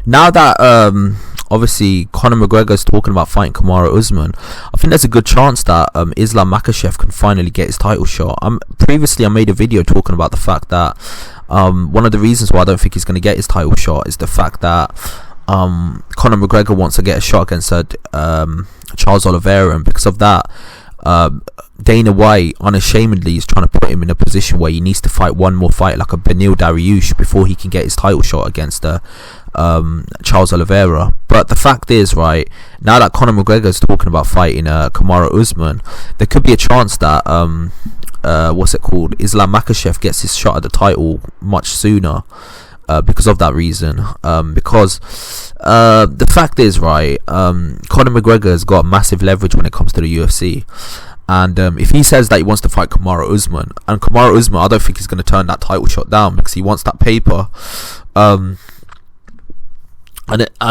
now that obviously Conor McGregor is talking about fighting KAMARU USMAN, I think there's a good chance that ISLAM MAKHACHEV can finally get his title shot. Previously I made a video talking about the fact that one of the reasons why I don't think he's going to get his title shot is the fact that Conor McGregor wants to get a shot against Charles Oliveira, and because of that, Dana White unashamedly is trying to put him in a position where he needs to fight one more fight like a Beneil Dariush before he can get his title shot against Charles Oliveira. But the fact is, right, now that Conor McGregor is talking about fighting KAMARU USMAN, there could be a chance that ISLAM MAKHACHEV gets his shot at the title much sooner. Because of that reason, because the fact is, right, Conor McGregor has got massive leverage when it comes to the UFC, and if he says that he wants to fight KAMARU USMAN, and KAMARU USMAN, I don't think he's going to turn that title shot down because he wants that paper. And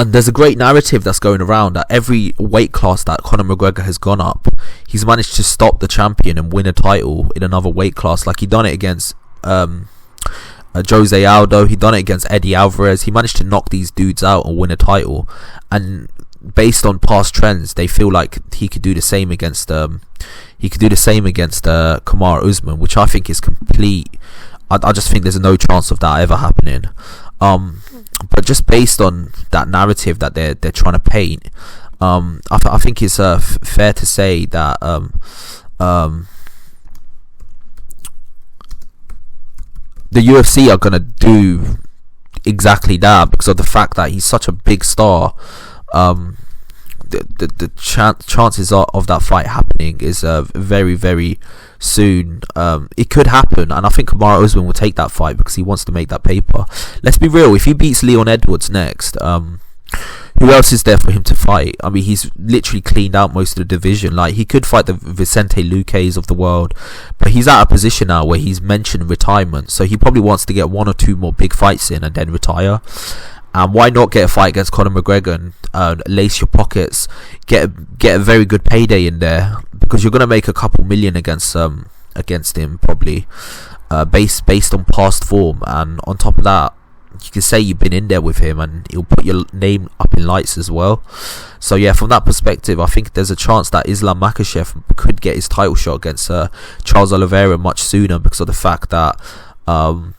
there's a great narrative that's going around that every weight class that Conor McGregor has gone up, he's managed to stop the champion and win a title in another weight class. Like he done it against Jose Aldo, he done it against Eddie Alvarez. He managed to knock these dudes out and win a title, and based on past trends, they feel like he could do the same against KAMARU USMAN, which I think is complete. I just think there's no chance of that ever happening. But just based on that narrative that they're trying to paint, I think it's fair to say that the UFC are gonna do exactly that because of the fact that he's such a big star. The chances of that fight happening is very, very soon. It could happen, and I think KAMARU USMAN will take that fight because he wants to make that paper. Let's be real, if he beats Leon Edwards next, who else is there for him to fight? I mean, he's literally cleaned out most of the division. Like, he could fight the Vicente Luques of the world, but he's at a position now where he's mentioned retirement, so he probably wants to get one or two more big fights in and then retire. And why not get a fight against Conor McGregor and lace your pockets, get a very good payday in there, because you're gonna make a couple million against him probably, based on past form, and on top of that, you can say you've been in there with him and he'll put your name up in lights as well. So yeah, from that perspective, I think there's a chance that ISLAM MAKHACHEV could get his title shot against Charles Oliveira much sooner, because of the fact that Conor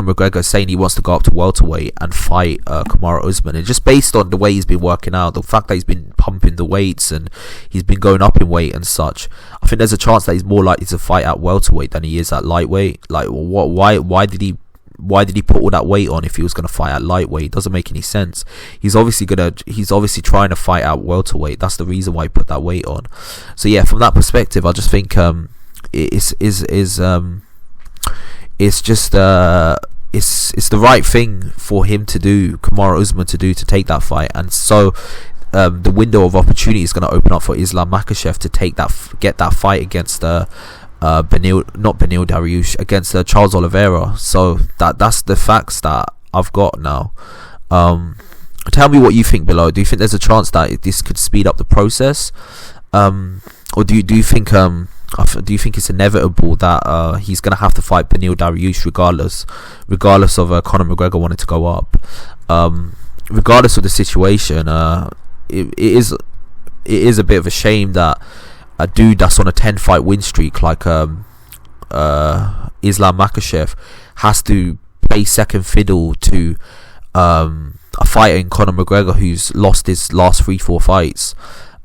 McGregor saying he wants to go up to welterweight and fight KAMARU USMAN, and just based on the way he's been working out, the fact that he's been pumping the weights and he's been going up in weight and such, I think there's a chance that he's more likely to fight at welterweight than he is at lightweight. Like, why did he put all that weight on if he was going to fight at lightweight? It doesn't make any sense. He's obviously trying to fight at welterweight. That's the reason why he put that weight on. So yeah, from that perspective, I just think it's the right thing for him to do, KAMARU USMAN to do, to take that fight. And so the window of opportunity is going to open up for ISLAM MAKHACHEV to get that fight against Beneil Dariush, against Charles Oliveira. So that's the facts that I've got now. Tell me what you think below. Do you think there's a chance that this could speed up the process, or do you think it's inevitable that he's going to have to fight Beneil Dariush regardless of Conor McGregor wanting to go up? Regardless of the situation, it is a bit of a shame that a dude that's on a 10-fight win streak like ISLAM MAKHACHEV has to play second fiddle to a fighter in Conor McGregor who's lost his last 3-4 fights.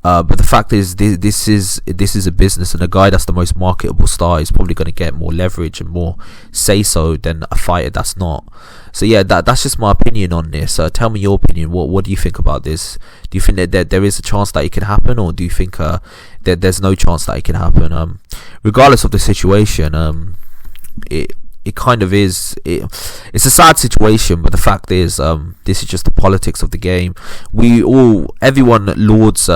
But the fact is, this is a business, and a guy that's the most marketable star is probably going to get more leverage and more say-so than a fighter that's not. So yeah, that's just my opinion on this. Tell me your opinion. What do you think about this? Do you think that there is a chance that it can happen, or do you think that there's no chance that it can happen? Regardless of the situation, it kind of is. It's a sad situation, but the fact is, this is just the politics of the game. Everyone lauds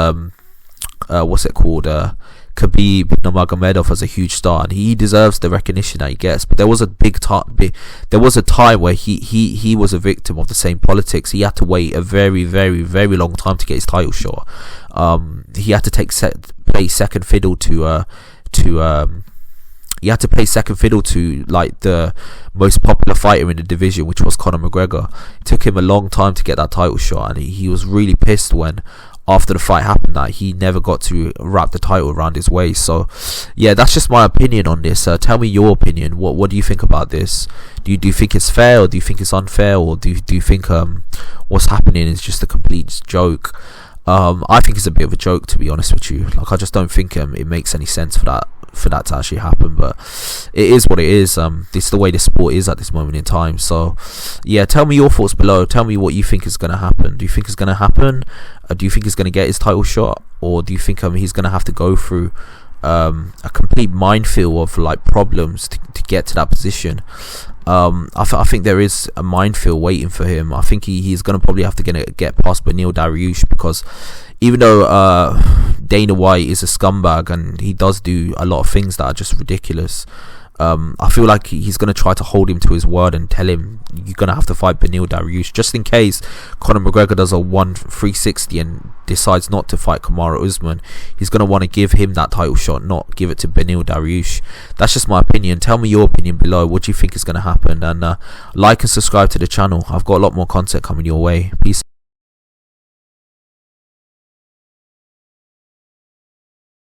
Khabib Nurmagomedov as a huge star, and he deserves the recognition that he gets. But there was a time where he was a victim of the same politics. He had to wait a very, very, very long time to get his title shot. He had to play second fiddle to he had to play second fiddle to like the most popular fighter in the division, which was Conor McGregor. It took him a long time to get that title shot, and he was really pissed when after the fight happened that he never got to wrap the title around his waist. So yeah, that's just my opinion on this. Tell me your opinion. What do you think about this? Do you think it's fair, or do you think it's unfair, or do you think what's happening is just a complete joke? I think it's a bit of a joke, to be honest with you. Like, I just don't think it makes any sense for that to actually happen, but it is what it is. This is the way the sport is at this moment in time. So yeah, tell me your thoughts below. Tell me what you think is going to happen. Do you think it's going to happen? Do you think he's going to get his title shot, or do you think he's going to have to go through a complete minefield of like problems to get to that position? I think there is a minefield waiting for him. I think he's going to probably have to get past Beneil Dariush, because even though Dana White is a scumbag and he does do a lot of things that are just ridiculous, I feel like he's going to try to hold him to his word and tell him you're going to have to fight Beneil Dariush, just in case Conor McGregor does a 360 and decides not to fight Kamaru Usman. He's going to want to give him that title shot, not give it to Beneil Dariush. That's just my opinion. Tell me your opinion below. What do you think is going to happen? And like and subscribe to the channel. I've got a lot more content coming your way. Peace.